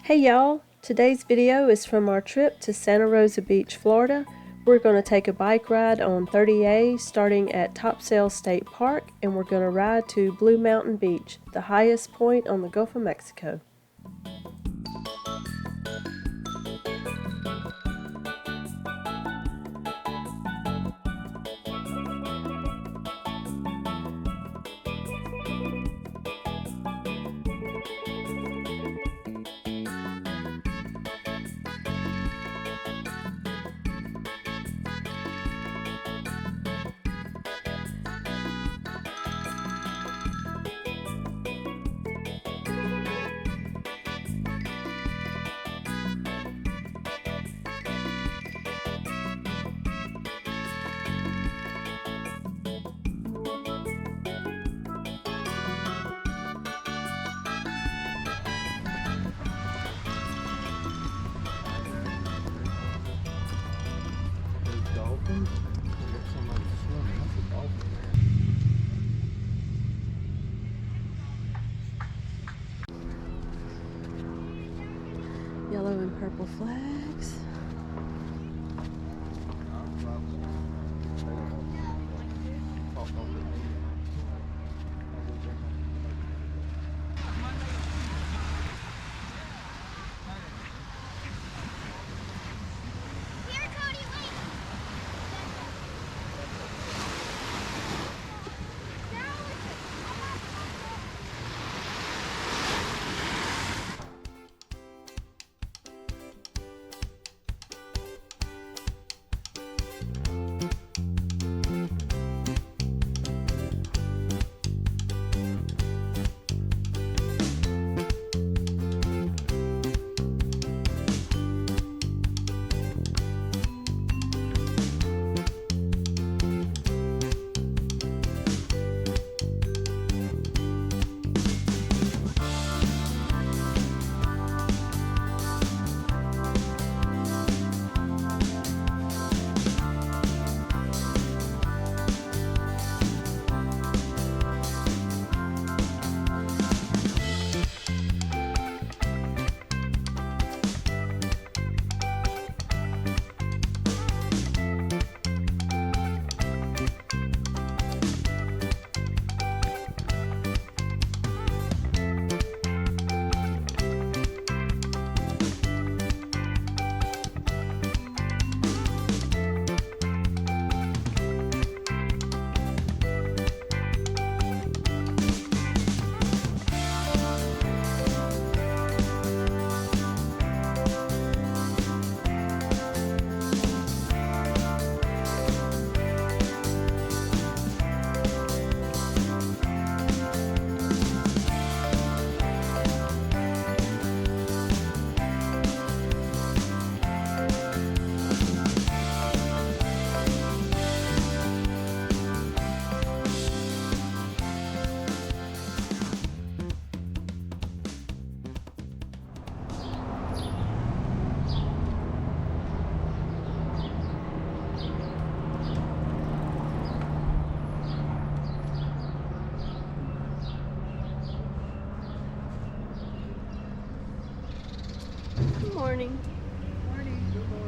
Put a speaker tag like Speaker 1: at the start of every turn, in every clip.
Speaker 1: Hey y'all, today's video is from our trip to Santa Rosa Beach, Florida. We're going to take a bike ride on 30A starting at TopSail State Park, and we're going to ride to Blue Mountain Beach, the highest point on the Gulf of Mexico. Yellow and purple flags. Good morning.
Speaker 2: Good morning.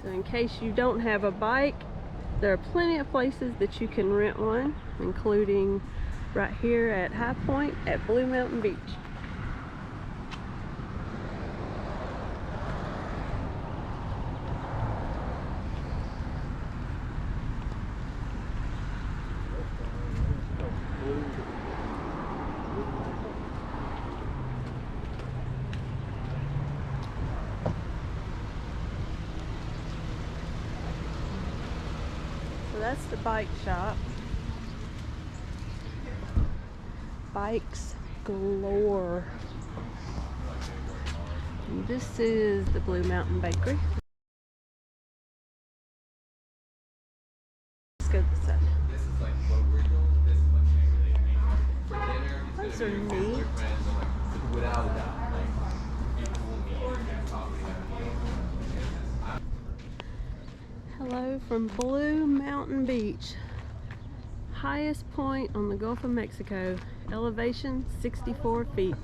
Speaker 1: So in case you don't have a bike, there are plenty of places that you can rent one, including right here at High Point at Blue Mountain Beach. So that's the bike shop. Bikes galore. And this is the Blue Mountain Bakery. Let's go this side. Those are neat. Hello from Blue Mountain Beach. Highest point on the Gulf of Mexico. Elevation 64 feet.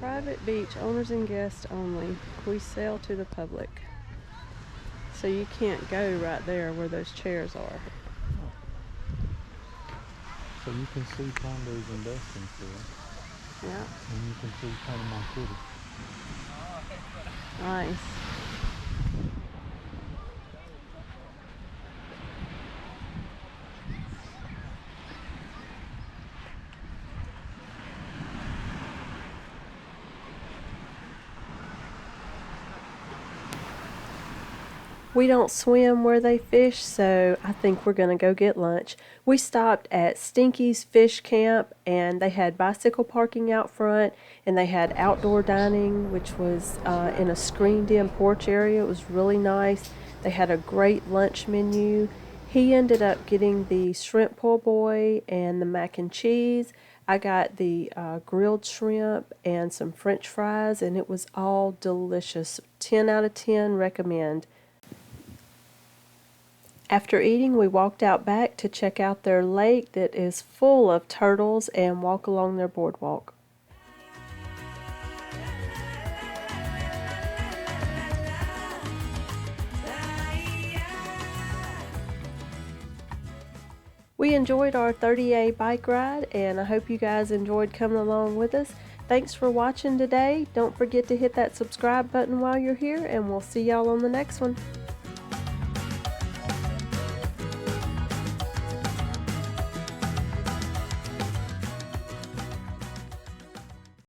Speaker 1: Private beach, owners and guests only. We sell to the public. So you can't go right there where those chairs are.
Speaker 3: So you can see condos and Dustin still.
Speaker 1: Yeah.
Speaker 3: And you can see Panama City.
Speaker 1: Nice. We don't swim where they fish, so I think we're going to go get lunch. We stopped at Stinky's Fish Camp, and they had bicycle parking out front, and they had outdoor dining, which was in a screened-in porch area. It was really nice. They had a great lunch menu. He ended up getting the shrimp po' boy and the mac and cheese. I got the grilled shrimp and some French fries, and it was all delicious. 10 out of 10, recommend. After eating, we walked out back to check out their lake that is full of turtles and walk along their boardwalk. We enjoyed our 30A bike ride, and I hope you guys enjoyed coming along with us. Thanks for watching today. Don't forget to hit that subscribe button while you're here, and we'll see y'all on the next one.